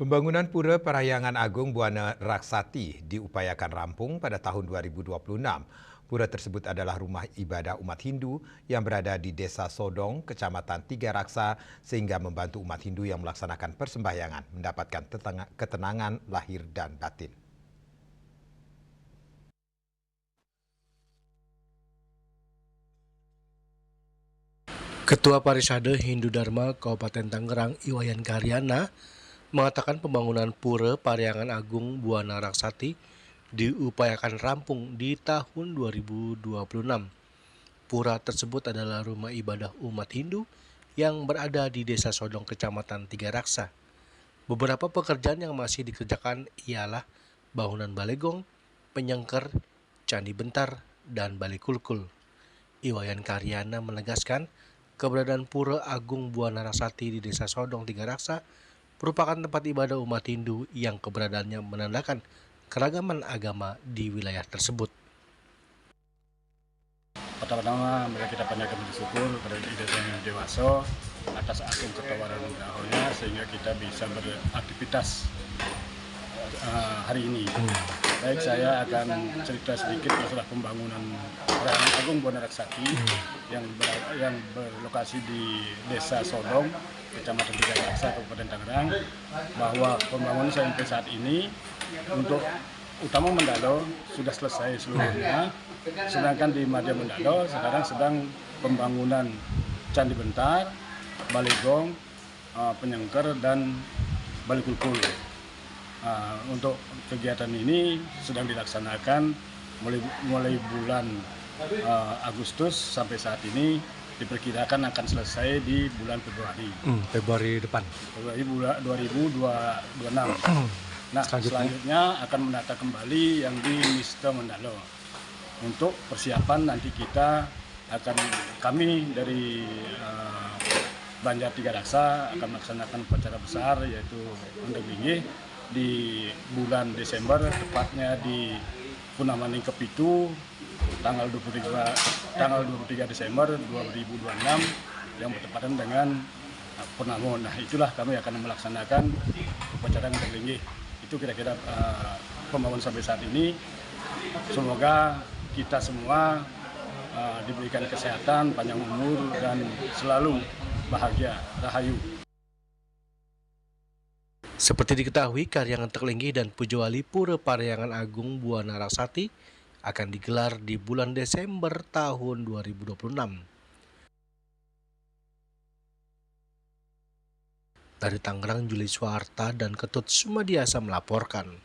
Pembangunan Pura Parahyangan Agung Buana Raksati diupayakan rampung pada tahun 2026. Pura tersebut adalah rumah ibadah umat Hindu yang berada di Desa Sodong, Kecamatan Tiga Raksa, sehingga membantu umat Hindu yang melaksanakan persembahyangan mendapatkan ketenangan lahir dan batin. Ketua Parisade Hindu Dharma Kabupaten Tangerang, Iwayan Karyana, mengatakan pembangunan Pura Parahyangan Agung Buana Raksati diupayakan rampung di tahun 2026. Pura tersebut adalah rumah ibadah umat Hindu yang berada di Desa Sodong, Kecamatan Tiga Raksa. Beberapa pekerjaan yang masih dikerjakan ialah bangunan balegong, penyengker, candi bentar, dan bali kulkul. Iwayan Karyana menegaskan keberadaan Pura Agung Buana Raksati di Desa Sodong Tiga Raksa merupakan tempat ibadah umat Hindu yang keberadaannya menandakan keragaman agama di wilayah tersebut. Pertama-tama kita panjatkan bersyukur kepada Ida Sang Dewasa atas agung ketawaran dahulunya sehingga kita bisa beraktivitas hari ini. Baik, saya akan cerita sedikit masalah pembangunan Parahyangan Agung Buana Raksati yang berlokasi di Desa Sodong, Kecamatan Tiga Raksa, Kabupaten Tangerang, bahwa pembangunan sampai saat ini untuk utama Mendalo sudah selesai seluruhnya, sedangkan di Madya Mendalo sekarang sedang pembangunan candi bentar, balegong, penyengker, dan bali kulkul. Untuk kegiatan ini sedang dilaksanakan mulai bulan Agustus sampai saat ini diperkirakan akan selesai di bulan Februari. Februari depan. Februari 2026. Nah, selanjutnya akan menata kembali yang di Mista Mendalo. Untuk persiapan nanti kami dari Banjar Tiga Raksa akan melaksanakan upacara besar yaitu Undang Linggih di bulan Desember, tepatnya di Punamaning Kepitu tanggal 23 Desember 2026 yang bertepatan dengan Purnama. Nah, itulah kami akan melaksanakan upacara Undang Linggih. Itu kira-kira pembangunan sampai saat ini. Semoga kita semua diberikan kesehatan, panjang umur, dan selalu bahagia, rahayu. Seperti diketahui, Karyangan Terlinggih dan Puja Wali Pura Parahyangan Agung Buana Raksati akan digelar di bulan Desember tahun 2026. Dari Tangerang, Juli Suarta dan Ketut Sumadiasa melaporkan.